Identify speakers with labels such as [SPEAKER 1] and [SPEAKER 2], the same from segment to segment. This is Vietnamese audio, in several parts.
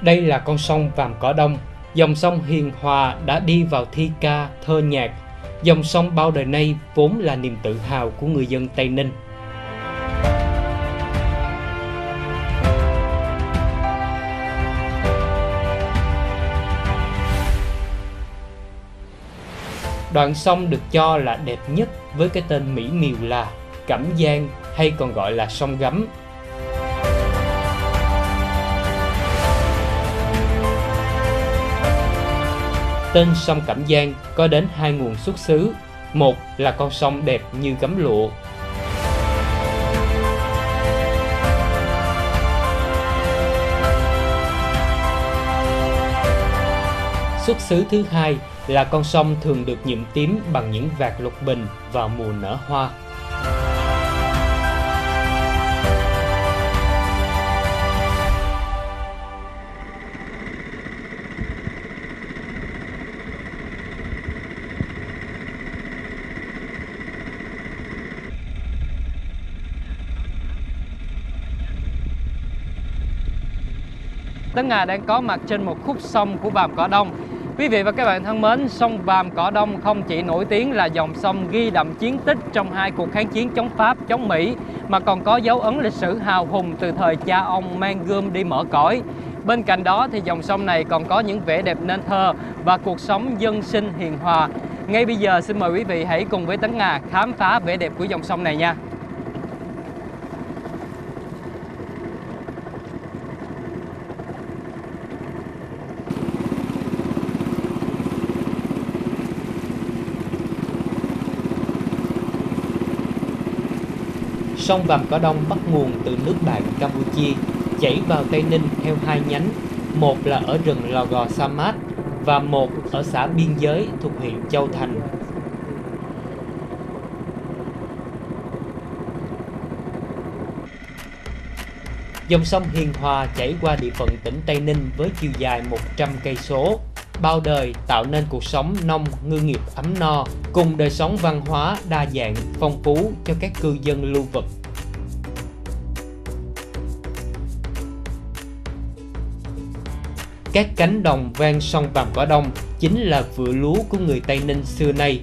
[SPEAKER 1] Đây là con sông Vàm Cỏ Đông, dòng sông hiền hòa đã đi vào thi ca, thơ nhạc. Dòng sông bao đời nay vốn là niềm tự hào của người dân Tây Ninh. Đoạn sông được cho là đẹp nhất với cái tên mỹ miều là Cẩm Giang, hay còn gọi là sông Gấm. Tên sông Cẩm Giang có đến hai nguồn xuất xứ. Một là con sông đẹp như gấm lụa. Xuất xứ thứ hai là con sông thường được nhuộm tím bằng những vạt lục bình vào mùa nở hoa.
[SPEAKER 2] Tấn Nga đang có mặt trên một khúc sông của Vàm Cỏ Đông. Quý vị và các bạn thân mến, sông Vàm Cỏ Đông không chỉ nổi tiếng là dòng sông ghi đậm chiến tích trong hai cuộc kháng chiến chống Pháp, chống Mỹ, mà còn có dấu ấn lịch sử hào hùng từ thời cha ông mang gươm đi mở cõi. Bên cạnh đó thì dòng sông này còn có những vẻ đẹp nên thơ và cuộc sống dân sinh hiền hòa. Ngay bây giờ xin mời quý vị hãy cùng với Tấn Nga khám phá vẻ đẹp của dòng sông này nha.
[SPEAKER 1] Sông Vàm Cỏ Đông bắt nguồn từ nước bạn Campuchia, chảy vào Tây Ninh theo hai nhánh, một là ở rừng Lò Gò Sa Mát và một ở xã biên giới thuộc huyện Châu Thành. Dòng sông hiền hòa chảy qua địa phận tỉnh Tây Ninh với chiều dài 100 cây số, bao đời tạo nên cuộc sống nông ngư nghiệp ấm no, cùng đời sống văn hóa đa dạng, phong phú cho các cư dân lưu vực. Các cánh đồng ven sông Vàm Cỏ Đông chính là vựa lúa của người Tây Ninh xưa nay.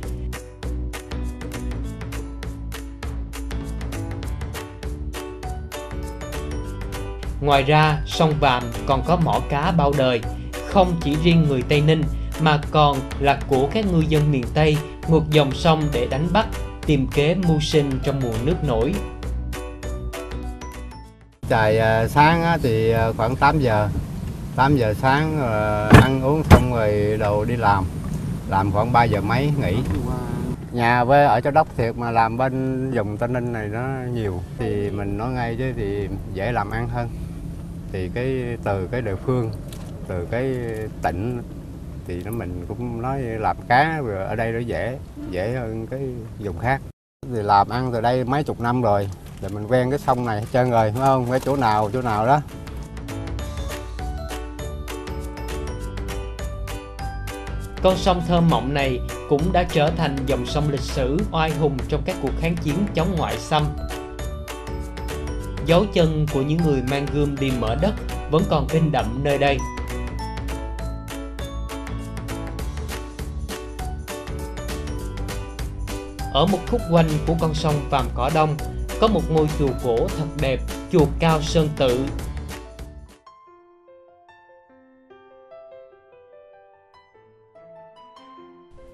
[SPEAKER 1] Ngoài ra, sông Vàm còn có mỏ cá bao đời, không chỉ riêng người Tây Ninh mà còn là của các ngư dân miền Tây ngược dòng sông để đánh bắt, tìm kế mưu sinh trong mùa nước nổi.
[SPEAKER 3] Trời sáng thì khoảng 8 giờ sáng ăn uống xong rồi đồ đi làm khoảng 3 giờ mấy nghỉ. Nhà với ở Châu Đốc thiệt mà làm bên vùng Tây Ninh này nó nhiều thì mình nói ngay chứ thì dễ làm ăn hơn. Thì từ cái địa phương, từ cái tỉnh thì mình cũng nói làm cá ở đây nó dễ hơn cái vùng khác. Thì làm ăn từ đây mấy chục năm rồi, thì mình quen cái sông này hết trơn rồi, phải không? Cái chỗ nào đó.
[SPEAKER 1] Con sông thơ mộng này cũng đã trở thành dòng sông lịch sử oai hùng trong các cuộc kháng chiến chống ngoại xâm. Dấu chân của những người mang gươm đi mở đất vẫn còn in đậm nơi đây. Ở một khúc quanh của con sông Vàm Cỏ Đông có một ngôi chùa cổ thật đẹp, chùa Cao Sơn Tự.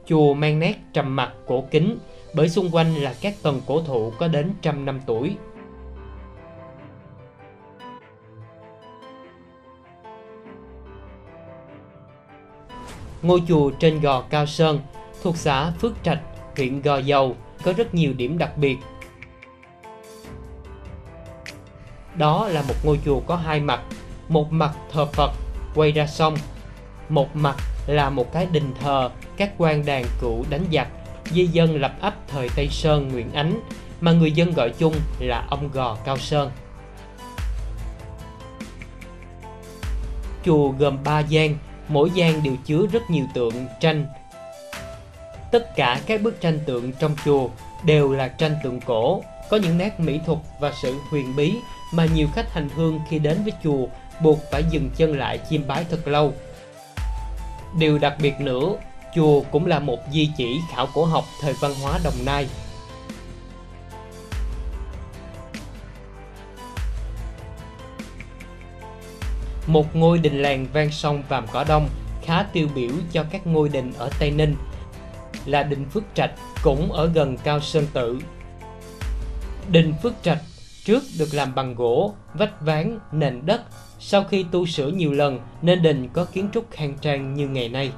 [SPEAKER 1] Chùa mang nét trầm mặc cổ kính bởi xung quanh là các tầng cổ thụ có đến 100 năm tuổi. Ngôi chùa trên gò Cao Sơn thuộc xã Phước Trạch, huyện Gò Dầu có rất nhiều điểm đặc biệt. Đó là một ngôi chùa có hai mặt, một mặt thờ Phật quay ra sông, một mặt là một cái đình thờ các quan đàn cựu đánh giặc, di dân lập ấp thời Tây Sơn Nguyễn Ánh mà người dân gọi chung là ông Gò Cao Sơn. Chùa gồm 3 gian, mỗi gian đều chứa rất nhiều tượng tranh. Tất cả các bức tranh tượng trong chùa đều là tranh tượng cổ, có những nét mỹ thuật và sự huyền bí mà nhiều khách hành hương khi đến với chùa buộc phải dừng chân lại chiêm bái thật lâu. Điều đặc biệt nữa, chùa cũng là một di chỉ khảo cổ học thời văn hóa Đồng Nai. Một ngôi đình làng ven sông Vàm Cỏ Đông khá tiêu biểu cho các ngôi đình ở Tây Ninh là đình Phước Trạch, cũng ở gần Cao Sơn Tự. Đình Phước Trạch trước được làm bằng gỗ, vách ván, nền đất. Sau khi tu sửa nhiều lần nên đình có kiến trúc khang trang như ngày nay.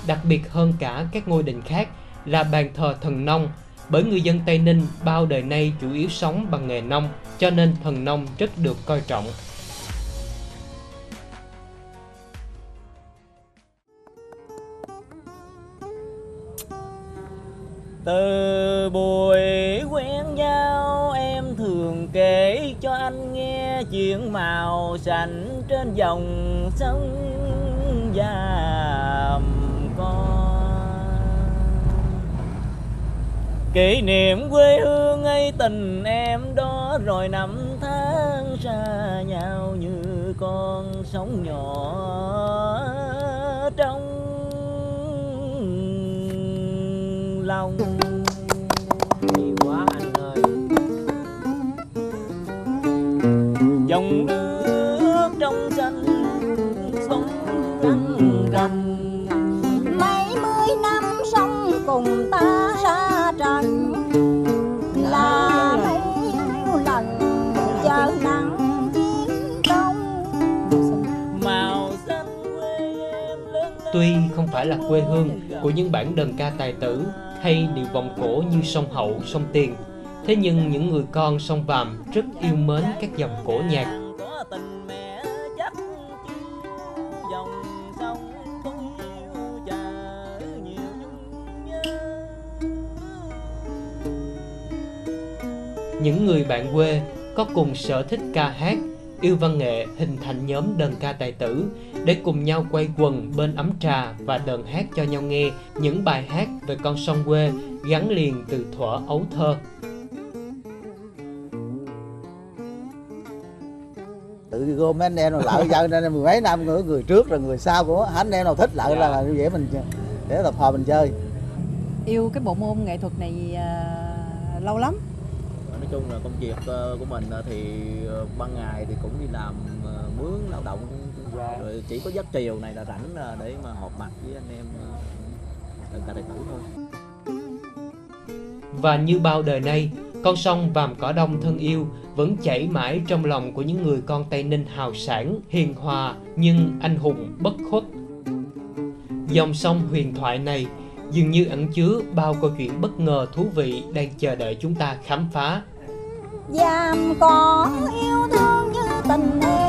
[SPEAKER 1] Đặc biệt hơn cả các ngôi đình khác là bàn thờ thần nông, bởi người dân Tây Ninh bao đời nay chủ yếu sống bằng nghề nông, cho nên thần nông rất được coi trọng.
[SPEAKER 4] Từ buổi quen nhau em thường kể cho anh nghe chuyện màu xanh trên dòng sông Vàm Cỏ. Kỷ niệm quê hương ấy tình em đó, rồi năm tháng xa nhau như con sóng nhỏ trong lòng. Nhiều quá anh ơi. Dòng nước trong xanh sông răng rằm,
[SPEAKER 5] mấy mươi năm sống cùng ta ra trận, là mấy lần chờ nắng chiến công.
[SPEAKER 4] màu xanh quê em lớn.
[SPEAKER 1] Tuy không phải là quê hương của những bản đờn ca tài tử hay điệu vọng cổ như sông Hậu, sông Tiền, thế nhưng những người con sông Vàm rất yêu mến các dòng cổ nhạc.
[SPEAKER 4] Có tình mẹ chắc dòng sông tôi yêu chờ nhiều nhớ.
[SPEAKER 1] Những người bạn quê có cùng sở thích ca hát, yêu văn nghệ hình thành nhóm đờn ca tài tử để cùng nhau quay quần bên ấm trà và đờn hát cho nhau nghe những bài hát về con sông quê gắn liền từ thuở ấu thơ.
[SPEAKER 6] Tự gom mấy anh em nào lại chơi nên mười mấy năm người trước rồi người sau của anh em nào thích lại là như vậy mình để tập hợp mình chơi.
[SPEAKER 7] Yêu cái bộ môn nghệ thuật này lâu lắm.
[SPEAKER 4] Nói chung là công việc của mình thì ban ngày thì cũng đi làm mướn lao động, rồi chỉ có giấc chiều này là rảnh để mà họp mặt với anh em đờn ca tài tử thôi.
[SPEAKER 1] Và như bao đời nay, con sông Vàm Cỏ Đông thân yêu vẫn chảy mãi trong lòng của những người con Tây Ninh hào sản, hiền hòa nhưng anh hùng bất khuất. Dòng sông huyền thoại này dường như ẩn chứa bao câu chuyện bất ngờ thú vị đang chờ đợi chúng ta khám phá.
[SPEAKER 5] Vàm Cỏ yêu thương như tình em.